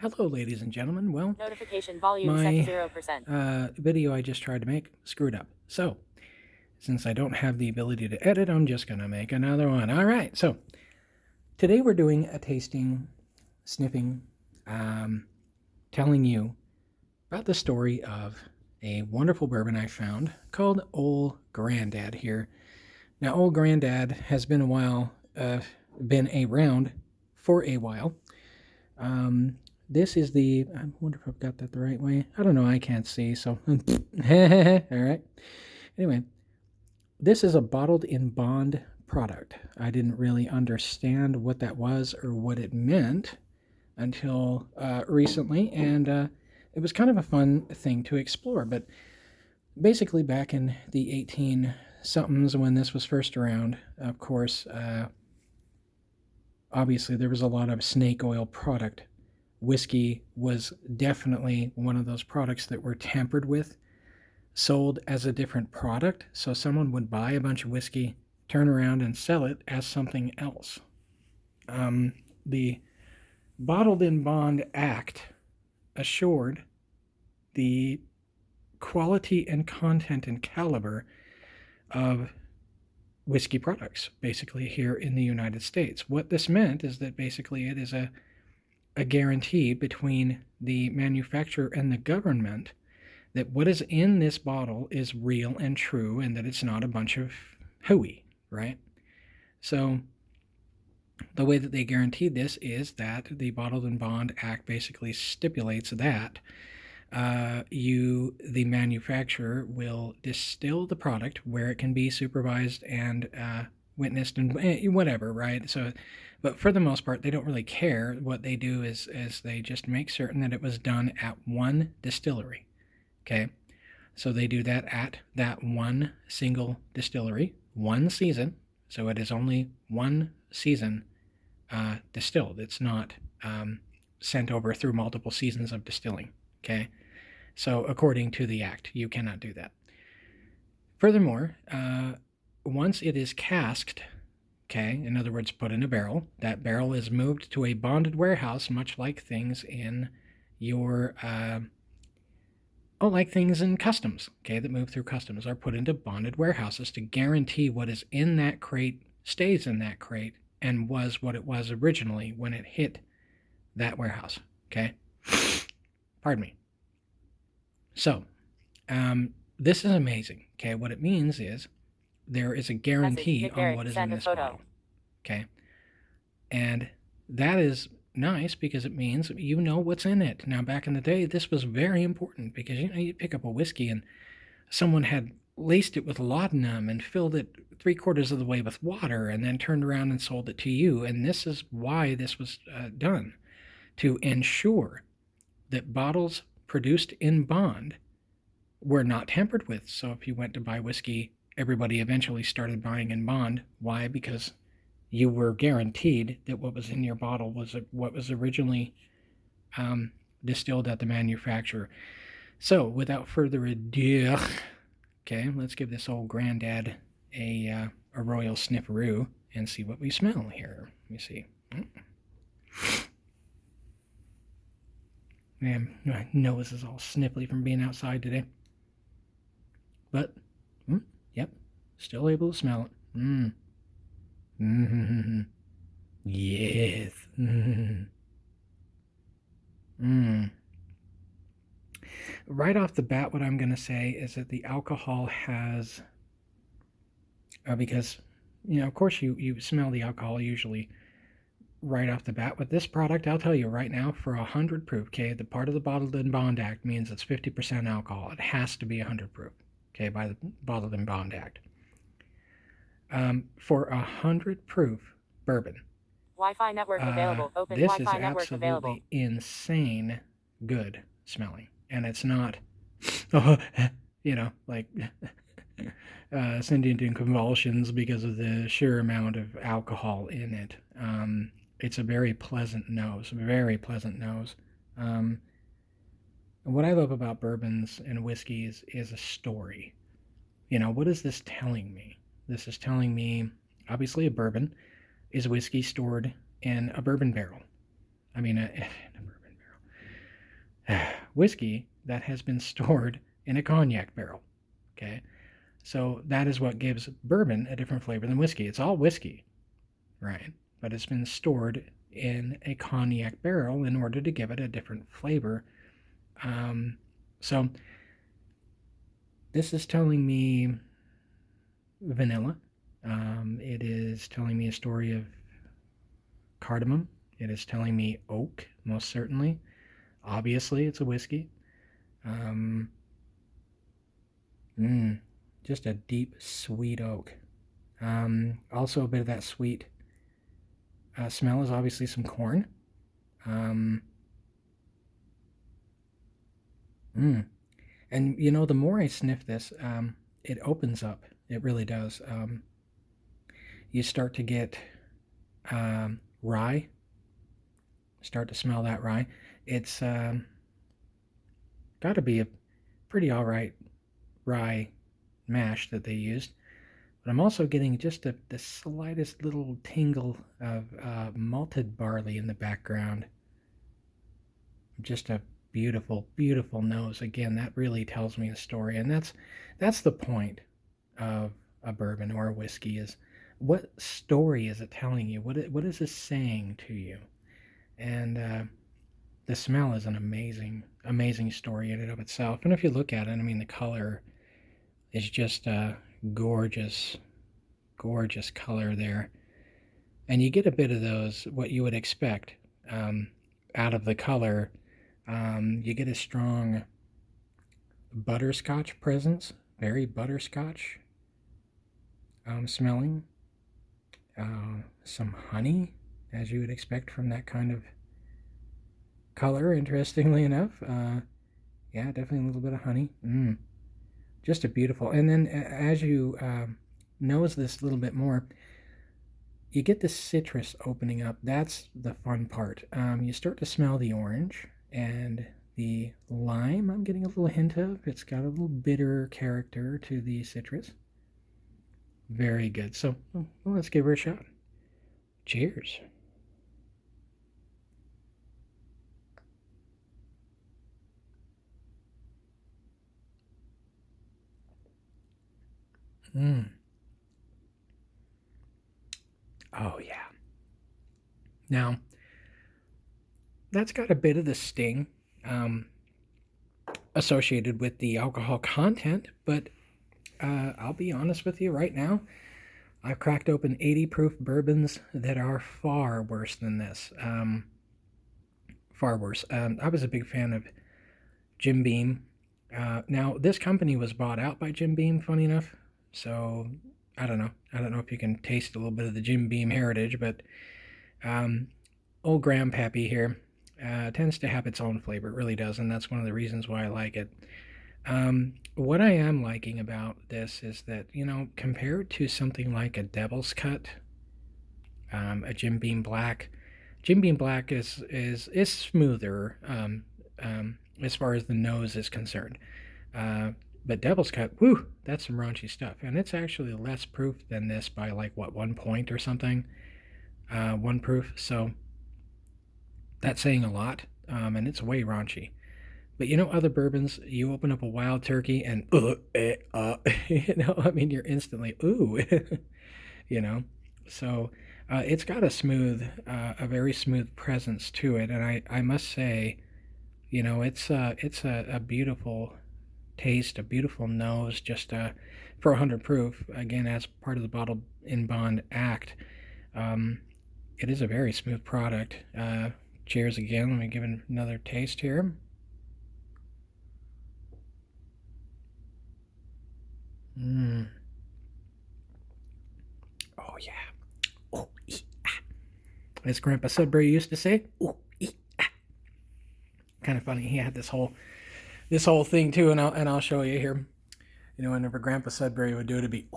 Hello, ladies and gentlemen. Well, Notification volume set to my 0%. video I just tried to make screwed up. So, since I don't have the ability to edit, I'm just going to make another one. All right. So, today we're doing a tasting, sniffing, telling you about the story of a wonderful bourbon I found called Old Grandad here. Now, Old Grandad has been been around for a while. This is I wonder if I've got that the right way. I don't know. I can't see. So, all right. Anyway, this is a bottled in bond product. I didn't really understand what that was or what it meant until recently, and it was kind of a fun thing to explore. But basically, back in the 18 somethings when this was first around, of course, obviously there was a lot of snake oil product. Whiskey was definitely one of those products that were tampered with, sold as a different product. So someone would buy a bunch of whiskey, turn around and sell it as something else. The Bottled in Bond Act assured the quality and content and caliber of whiskey products, basically, here in the United States. What this meant is that basically it is a guarantee between the manufacturer and the government that what is in this bottle is real and true and that it's not a bunch of hooey, right? So the way that they guaranteed this is that the Bottled in Bond Act basically stipulates that the manufacturer, will distill the product where it can be supervised and witnessed and whatever, right? So, but for the most part, they don't really care. What they do is they just make certain that it was done at one distillery. Okay, so they do that at that one single distillery, one season. So it is only one season distilled. It's not sent over through multiple seasons of distilling. Okay, so according to the act, you cannot do that. Furthermore, once it is casked, okay, in other words, put in a barrel, that barrel is moved to a bonded warehouse, much like things in your, like things in customs, okay, that move through customs are put into bonded warehouses to guarantee what is in that crate stays in that crate and was what it was originally when it hit that warehouse, okay? Pardon me. So, this is amazing, okay? What it means is there is a guarantee on what is in this bottle, okay? And that is nice because it means you know what's in it. Now, back in the day, this was very important because, you pick up a whiskey and someone had laced it with laudanum and filled it 3/4 of the way with water and then turned around and sold it to you. And this is why this was done, to ensure that bottles produced in bond were not tampered with. So if you went to buy whiskey, everybody eventually started buying in bond. Why? Because you were guaranteed that what was in your bottle was what was originally distilled at the manufacturer. So without further ado, okay, let's give this old Grandad a royal snifferoo and see what we smell here. Let me see. Man, my nose is all sniffly from being outside today. But, yep, still able to smell it. Yes. Right off the bat, what I'm going to say is that the alcohol has, because, of course you smell the alcohol usually right off the bat. With this product, I'll tell you right now, for 100 proof, okay, the part of the Bottled in Bond Act means it's 50% alcohol. It has to be 100 proof, okay, by the Bottled in Bond Act. For 100 proof bourbon, Wi-Fi network available. Open this Wi-Fi is network available. absolutely insane good smelling. And it's not, like sending into convulsions because of the sheer amount of alcohol in it. It's a very pleasant nose, very pleasant nose. What I love about bourbons and whiskeys is a story. What is this telling me? This is telling me, obviously, a bourbon is whiskey stored in a bourbon barrel. I mean, a bourbon barrel. whiskey that has been stored in a cognac barrel. Okay, so that is what gives bourbon a different flavor than whiskey. It's all whiskey, right? But it's been stored in a cognac barrel in order to give it a different flavor. So this is telling me vanilla. It is telling me a story of cardamom. It is telling me oak, most certainly. Obviously, it's a whiskey. Um, just a deep, sweet oak. Also, a bit of that sweet smell is obviously some corn. Um, And the more I sniff this, it opens up. It really does. You start to get rye. Start to smell that rye. It's got to be a pretty all right rye mash that they used. But I'm also getting just the slightest little tingle of malted barley in the background. Just a beautiful, beautiful nose. Again, that really tells me a story, and that's the point of a bourbon or a whiskey is what story is it telling you? What is this saying to you? And the smell is an amazing, amazing story in and of itself. And if you look at it, I mean, the color is just a gorgeous, gorgeous color there, and you get a bit of those what you would expect out of the color. You get a strong butterscotch presence, very butterscotch smelling. Some honey, as you would expect from that kind of color, interestingly enough. Yeah, definitely a little bit of honey. Just a beautiful. And then as you nose this a little bit more, you get the citrus opening up. That's the fun part. You start to smell the orange and the lime. I'm getting a little hint of. It's got a little bitter character to the citrus. Very good. So well, let's give her a shot. Cheers. Oh yeah. Now that's got a bit of the sting associated with the alcohol content, but I'll be honest with you right now. I've cracked open 80 proof bourbons that are far worse than this. Far worse. I was a big fan of Jim Beam. Now, this company was bought out by Jim Beam, funny enough. So, I don't know. I don't know if you can taste a little bit of the Jim Beam heritage, but old Grandpappy here tends to have its own flavor. It really does, and that's one of the reasons why I like it. What I am liking about this is that, compared to something like a Devil's Cut, a Jim Beam Black, Jim Beam Black is smoother as far as the nose is concerned. But Devil's Cut, whew, that's some raunchy stuff. And it's actually less proof than this by like, what, 1 point or something? 1 proof. So that's saying a lot. And it's way raunchy. But other bourbons, you open up a Wild Turkey and, I mean, you're instantly, ooh, So it's got a very smooth presence to it. And I must say, it's a beautiful taste, a beautiful nose, just for 100 proof, again, as part of the Bottled in Bond Act. It is a very smooth product. Cheers again. Let me give it another taste here. Oh yeah. Oh, as Grandpa Sudbury used to say. Oh, kind of funny. He had this whole thing too, and I'll show you here. Whenever Grandpa Sudbury would do it, it'd be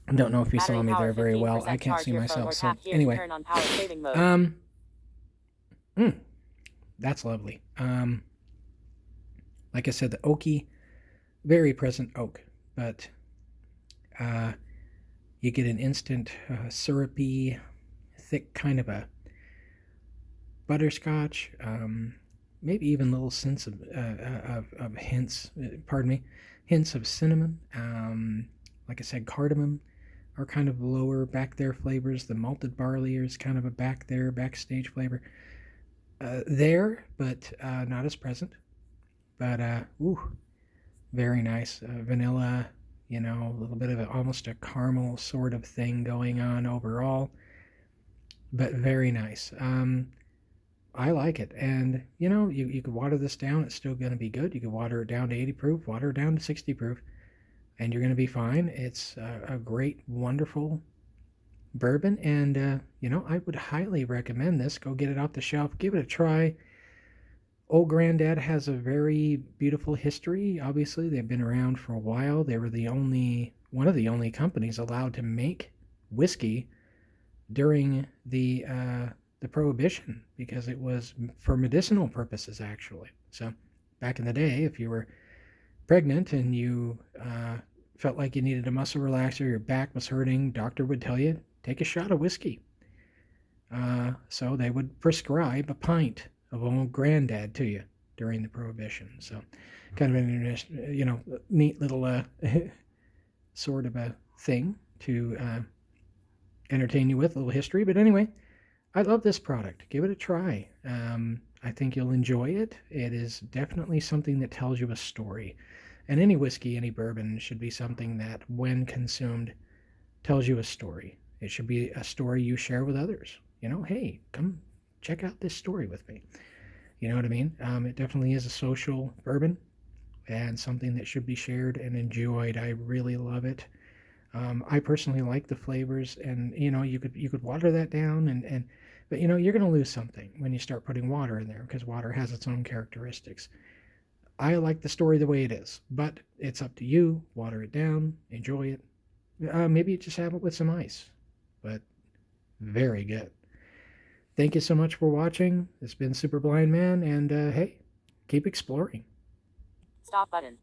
I don't know if you saw me there very well. I can't see myself. So anyway, that's lovely. Like I said, the oaky, very present oak, but you get an instant syrupy, thick kind of a butterscotch, maybe even little hints of hints, pardon me, hints of cinnamon. Like I said, cardamom are kind of lower back there flavors. The malted barley is kind of a backstage flavor. There, but not as present. But very nice. Vanilla, a little bit of almost a caramel sort of thing going on overall, but very nice. I like it. And, you could water this down. It's still going to be good. You could water it down to 80 proof, water it down to 60 proof, and you're going to be fine. It's a great, wonderful bourbon. And, I would highly recommend this. Go get it off the shelf. Give it a try. Old Grandad has a very beautiful history. Obviously, they've been around for a while. They were one of the only companies allowed to make whiskey during the Prohibition, because it was for medicinal purposes, actually. So, back in the day, if you were pregnant and you felt like you needed a muscle relaxer, your back was hurting, doctor would tell you take a shot of whiskey. So they would prescribe a pint of Old Grandad to you during the Prohibition. So, kind of an neat little sort of a thing to entertain you with, a little history. But anyway, I love this product. Give it a try. I think you'll enjoy it. It is definitely something that tells you a story. And any whiskey, any bourbon should be something that, when consumed, tells you a story. It should be a story you share with others. Hey, come check out this story with me. You know what I mean? It definitely is a social bourbon and something that should be shared and enjoyed. I really love it. I personally like the flavors, and you could water that down, but you're going to lose something when you start putting water in there, because water has its own characteristics. I like the story the way it is, but it's up to you. Water it down, enjoy it. Maybe just have it with some ice, but very good. Thank you so much for watching. It's been Super Blind Man, and hey, keep exploring. Stop button.